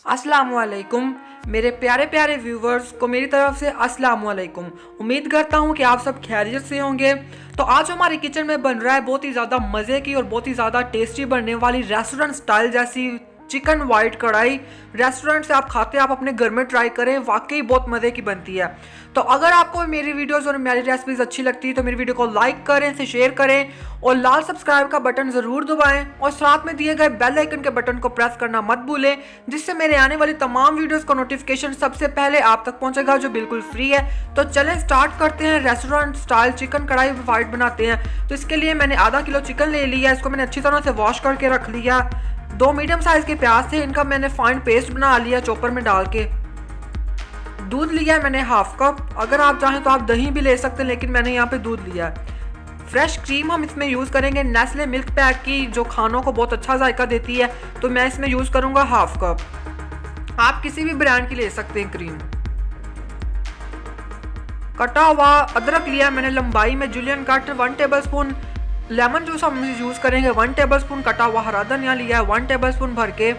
अस्सलामुअलैकुम मेरे प्यारे प्यारे व्यूवर्स को मेरी तरफ से अस्सलामुअलैकुम। उम्मीद करता हूँ कि आप सब खैरियत से होंगे। तो आज हमारे किचन में बन रहा है बहुत ही ज़्यादा मज़े की और बहुत ही ज़्यादा टेस्टी बनने वाली रेस्टोरेंट स्टाइल जैसी चिकन वाइट कढ़ाई। रेस्टोरेंट से आप खाते हैं, आप अपने घर में ट्राई करें, वाकई बहुत मज़े की बनती है। तो अगर आपको मेरी वीडियोस और मेरी रेसिपीज़ अच्छी लगती है तो मेरी वीडियो को लाइक करें, इसे शेयर करें और लाल सब्सक्राइब का बटन ज़रूर दबाएं और साथ में दिए गए बेल आइकन के बटन को प्रेस करना मत भूलें, जिससे मेरे आने वाली तमाम वीडियोस का नोटिफिकेशन सबसे पहले आप तक पहुंचेगा, जो बिल्कुल फ्री है। तो चलें स्टार्ट करते हैं, रेस्टोरेंट स्टाइल चिकन कढ़ाई वाइट बनाते हैं। तो इसके लिए मैंने आधा किलो चिकन ले लिया, इसको मैंने अच्छी तरह से वॉश करके रख लिया। 2 मीडियम साइज़ के प्याज थे, इनका मैंने फाइन पेस्ट बना लिया चॉपर में डाल के। दूध लिया है मैंने हाफ कप, अगर आप चाहें तो आप दही भी ले सकते हैं, लेकिन मैंने यहाँ पे दूध लिया है। फ्रेश क्रीम हम इसमें यूज़ करेंगे नेस्ले मिल्क पैक की, जो खानों को बहुत अच्छा जायका देती है, तो मैं इसमें यूज़ करूँगा हाफ कप। आप किसी भी ब्रांड की ले सकते हैं क्रीम। कटा हुआ अदरक लिया मैंने लंबाई में julienne cut 1 tablespoon. Lemon juice हम यूज़ करेंगे 1 टेबल स्पून। कटा हुआ हरा धनिया लिया है 1 टेबल स्पून भर के।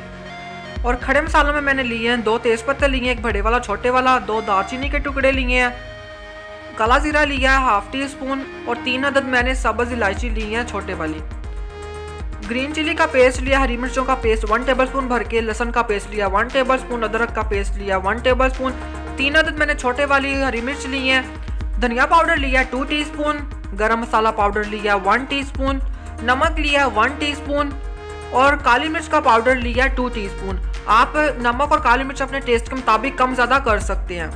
और खड़े मसालों में मैंने लिए हैं 2 तेज़पत्ते लिए हैं, एक बड़े वाला छोटे वाला, 2 दालचीनी के टुकड़े लिए हैं, काला जीरा लिया है हाफ टी स्पून और 3 अदद मैंने सब्ज़ इलायची ली है छोटे वाली। ग्रीन चिली का पेस्ट लिया, हरी मिर्चों का पेस्ट 1 टेबल स्पून भर के, लहसुन का पेस्ट लिया 1 टेबल स्पून, अदरक का पेस्ट लिया 1 टेबल स्पून, 3 अदद मैंने छोटे वाली हरी मिर्च ली है। धनिया पाउडर लिया 2 टीस्पून, गरम मसाला पाउडर लिया 1 टीस्पून, नमक लिया 1 टीस्पून और काली मिर्च का पाउडर लिया 2 टीस्पून। आप नमक और काली मिर्च अपने टेस्ट के मुताबिक कम ज़्यादा कर सकते हैं।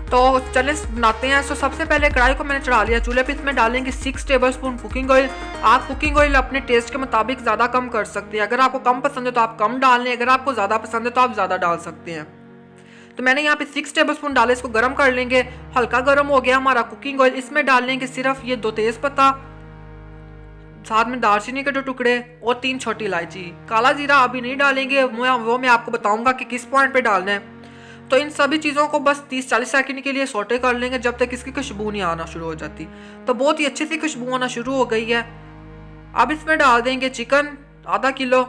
तो चले बनाते हैं। तो सबसे पहले कढ़ाई को मैंने चढ़ा लिया चूल्हे पे, इसमें डालेंगे 6 टेबल स्पून कुकिंग ऑयल। आप कुकिंग ऑयल अपने टेस्ट के मुताबिक ज़्यादा कम कर सकते हैं, अगर आपको कम पसंद है तो आप कम डाल लें, अगर आपको ज़्यादा पसंद है तो आप ज़्यादा डाल सकते हैं। तो मैंने यहाँ पे 6 टेबल स्पून डाले, इसको गर्म कर लेंगे। हल्का गर्म हो गया हमारा कुकिंग ऑयल, इसमें डाल लेंगे सिर्फ ये 2 तेज़पत्ता, साथ में दालचीनी के 2 टुकड़े और 3 छोटी इलायची। काला जीरा अभी नहीं डालेंगे, वो मैं आपको बताऊंगा कि किस पॉइंट पे डालना है। तो इन सभी चीज़ों को बस 30-40 सेकंड के लिए सोटे कर लेंगे, जब तक इसकी खुशबू नहीं आना शुरू हो जाती। तो बहुत ही अच्छी सी खुशबू आना शुरू हो गई है। अब इसमें डाल देंगे चिकन आधा किलो,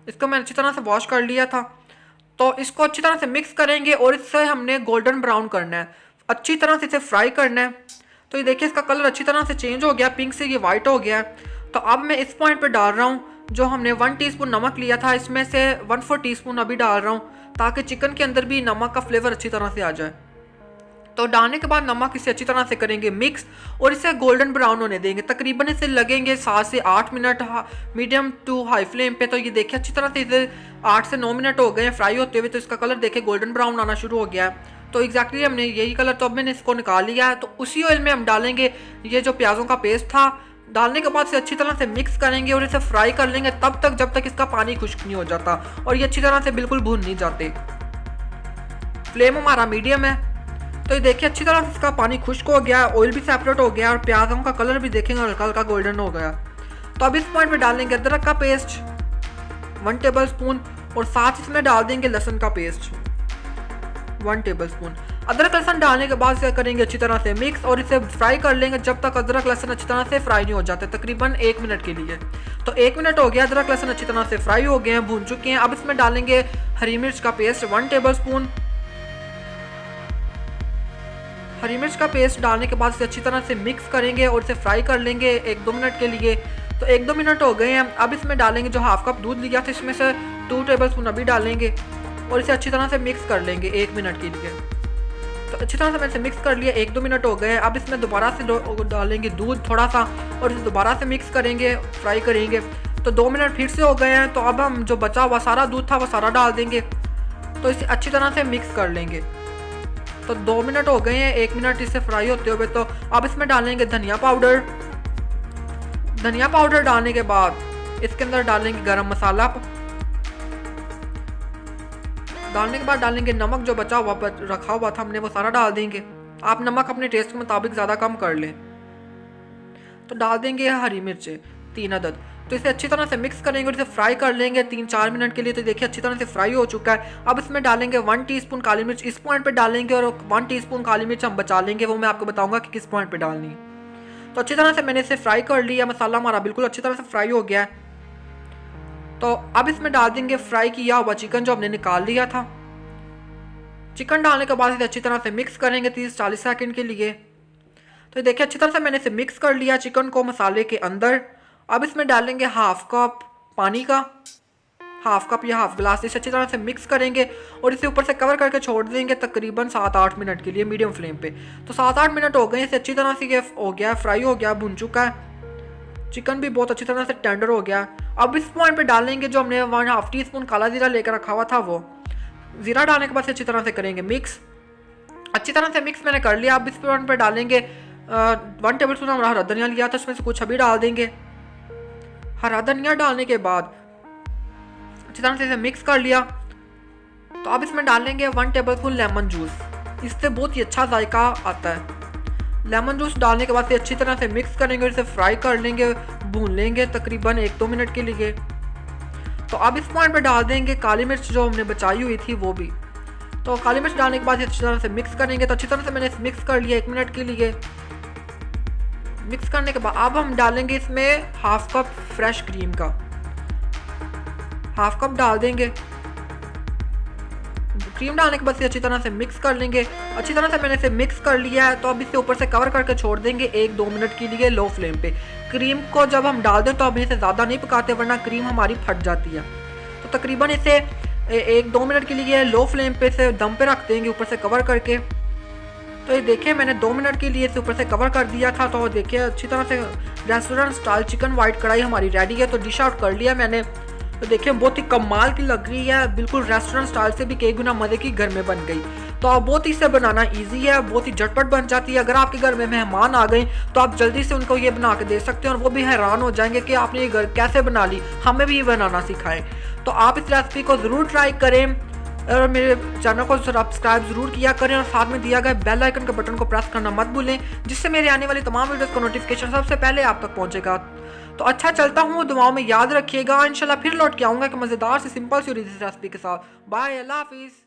इसको मैंने अच्छी तरह से वॉश कर लिया था। तो इसको अच्छी तरह से मिक्स करेंगे और इससे हमने गोल्डन ब्राउन करना है, अच्छी तरह से इसे फ्राई करना है। तो ये देखिए इसका कलर अच्छी तरह से चेंज हो गया, पिंक से ये वाइट हो गया है। तो अब मैं इस पॉइंट पे डाल रहा हूँ जो हमने 1 टीस्पून नमक लिया था, इसमें से 1/4 टीस्पून अभी डाल रहा हूँ, ताकि चिकन के अंदर भी नमक का फ्लेवर अच्छी तरह से आ जाए। तो डालने के बाद नमक इसे अच्छी तरह से करेंगे मिक्स और इसे गोल्डन ब्राउन होने देंगे। तकरीबन इसे लगेंगे 7 से 8 minute medium to high flame पे। तो ये देखिए अच्छी तरह से इसे 8 से 9 मिनट हो गए हैं फ्राई होते हुए। तो इसका कलर देखिए गोल्डन ब्राउन आना शुरू हो गया है। तो एग्जैक्टली हमने यही कलर, तो अब मैंने इसको निकाल लिया है। तो उसी ऑयल में हम डालेंगे ये जो प्याज़ों का पेस्ट था। डालने के बाद इसे अच्छी तरह से मिक्स करेंगे और इसे फ्राई कर लेंगे तब तक जब तक इसका पानी खुश्क नहीं हो जाता और ये अच्छी तरह से बिल्कुल भून नहीं जाते। फ्लेम हमारा मीडियम है। तो ये देखिए अच्छी तरह से इसका पानी खुश्क हो गया, ऑयल भी सेपरेट हो गया और प्याज़ों का कलर भी देखेंगे हल्का हल्का गोल्डन हो गया। तो अब इस पॉइंट पे डालेंगे अदरक का पेस्ट 1 टेबल स्पून और साथ इसमें डाल देंगे लहसुन का पेस्ट 1 टेबल स्पून। अदरक लहसुन डालने के बाद इसे करेंगे अच्छी तरह से मिक्स और इसे फ्राई कर लेंगे जब तक अदरक लहसुन अच्छी तरह से फ्राई नहीं हो जाते, तकरीबन 1 मिनट के लिए। तो 1 मिनट हो गया, अदरक लहसुन अच्छी तरह से फ्राई हो गए हैं, भून चुके हैं। अब इसमें डालेंगे हरी मिर्च का पेस्ट 1 टेबल स्पून। हरी मिर्च का पेस्ट डालने के बाद इसे अच्छी तरह से मिक्स करेंगे और इसे फ्राई कर लेंगे 1-2 मिनट के लिए। तो 1-2 मिनट हो गए हैं। अब इसमें डालेंगे जो हाफ कप दूध लिया था, इसमें से 2 टेबल स्पून अभी डालेंगे और इसे अच्छी तरह से मिक्स कर लेंगे 1 मिनट के लिए। तो अच्छी तरह से मैंने इसे मिक्स कर लिया, 1-2 मिनट हो गए। अब इसमें दोबारा से डालेंगे दूध थोड़ा सा और इसे दोबारा से मिक्स करेंगे, फ्राई करेंगे। तो 2 मिनट फिर से हो गए हैं। तो अब हम जो बचा हुआ सारा दूध था वो सारा डाल देंगे, तो इसे अच्छी तरह से मिक्स कर लेंगे। तो 2 मिनट हो गए हैं, 1 मिनट इसे फ्राई होते हुए। तो अब इसमें डालेंगे धनिया पाउडर। धनिया पाउडर डालने के बाद इसके अंदर डालेंगे गरम मसाला। डालने के बाद डालेंगे नमक, जो बचा हुआ रखा हुआ था हमने वो सारा डाल देंगे। आप नमक अपने टेस्ट के मुताबिक ज़्यादा कम कर लें। तो डाल देंगे हरी मिर्चें 3 अदद। तो इसे अच्छी तरह से मिक्स करेंगे और इसे फ्राई कर लेंगे 3-4 मिनट के लिए। तो देखिए अच्छी तरह से फ्राई हो चुका है। अब इसमें डालेंगे 1 टीस्पून काली मिर्च, इस पॉइंट पे डालेंगे, और 1 टीस्पून काली मिर्च हम बचा लेंगे, वो मैं आपको बताऊंगा कि किस पॉइंट पे डालनी है। तो अच्छी तरह से मैंने इसे फ्राई कर लिया, मसाला हमारा बिल्कुल अच्छी तरह से फ्राई हो गया है। तो अब इसमें डाल देंगे फ्राई किया हुआ चिकन जो हमने निकाल लिया था। चिकन डालने के बाद इसे अच्छी तरह से मिक्स करेंगे 30-40 सेकंड के लिए। तो देखिए अच्छी तरह से मैंने इसे मिक्स कर लिया चिकन को मसाले के अंदर। अब इसमें डालेंगे हाफ कप पानी का, हाफ कप या हाफ गिलास। इसे अच्छी तरह से मिक्स करेंगे और इसे ऊपर से कवर करके छोड़ देंगे तकरीबन 7-8 मिनट के लिए मीडियम फ्लेम पे। तो 7-8 मिनट हो गए, इसे अच्छी तरह से ये हो गया, फ्राई हो गया, भुन चुका है। चिकन भी बहुत अच्छी तरह से टेंडर हो गया। अब इस पॉइंट पे डालेंगे जो हमने 1/2 टीस्पून काला जीरा लेकर रखा हुआ था वो। जीरा डालने के बाद अच्छी तरह से करेंगे मिक्स। अच्छी तरह से मिक्स मैंने कर लिया। अब इस पॉइंट पे डालेंगे 1 टेबल स्पून हरा धनिया लिया था, उसमें से कुछ अभी डाल देंगे। हरा धनिया डालने के बाद अच्छी तरह से इसे मिक्स कर लिया। तो अब इसमें डालेंगे 1 टेबल स्पून लेमन जूस, इससे बहुत ही अच्छा जायका आता है। लेमन जूस डालने के बाद से अच्छी तरह से मिक्स करेंगे और इसे फ्राई कर लेंगे, भून लेंगे तकरीबन 1-2 मिनट के लिए। तो अब इस पॉइंट पे डाल देंगे काली मिर्च जो हमने बचाई हुई थी वो भी। तो काली मिर्च डालने के बाद अच्छी तरह से मिक्स करेंगे। तो अच्छी तरह से मैंने मिक्स कर लिया 1 मिनट के लिए। मिक्स करने के बाद अब हम डालेंगे इसमें हाफ कप फ्रेश क्रीम का, हाफ कप डाल देंगे। क्रीम डालने के बाद अच्छी तरह से मिक्स कर लेंगे। अच्छी तरह से मैंने इसे मिक्स कर लिया है। तो अब इसे ऊपर से कवर करके छोड़ देंगे 1-2 मिनट के लिए लो फ्लेम पे। क्रीम को जब हम डाल दें तो अब इसे ज़्यादा नहीं पकाते वरना क्रीम हमारी फट जाती है। तो तकरीबन इसे 1-2 मिनट के लिए लो फ्लेम पे से दम पे रख देंगे ऊपर से कवर करके। तो ये देखिए मैंने 2 मिनट के लिए इसे ऊपर से कवर कर दिया था। तो देखिए अच्छी तरह से रेस्टोरेंट स्टाइल चिकन वाइट कढ़ाई हमारी रेडी है। तो डिश आउट कर लिया मैंने। तो देखिए बहुत ही कमाल की लग रही है, बिल्कुल रेस्टोरेंट स्टाइल से भी कई गुना मज़े की घर में बन गई। तो आप बहुत ही इसे बनाना इजी है, बहुत ही झटपट बन जाती है। अगर आपके घर में मेहमान आ गए तो आप जल्दी से उनको ये बना के दे सकते हैं और वो भी हैरान हो जाएंगे कि आपने ये घर कैसे बना ली, हमें भी ये बनाना सिखाएं। तो आप इस रेसिपी को ज़रूर ट्राई करें और मेरे चैनल को सब्सक्राइब जरूर किया करें और साथ में दिया गया बेल आइकन के बटन को प्रेस करना मत भूलें, जिससे मेरे आने वाली तमाम वीडियोस का नोटिफिकेशन सबसे पहले आप तक पहुंचेगा। तो अच्छा चलता हूँ, दुआओं में याद रखिएगा। इंशाल्लाह फिर लौट के आऊँगा एक मज़ेदार सी सिंपल सी रेसिपी के साथ। बाय, अल्लाह हाफिज़।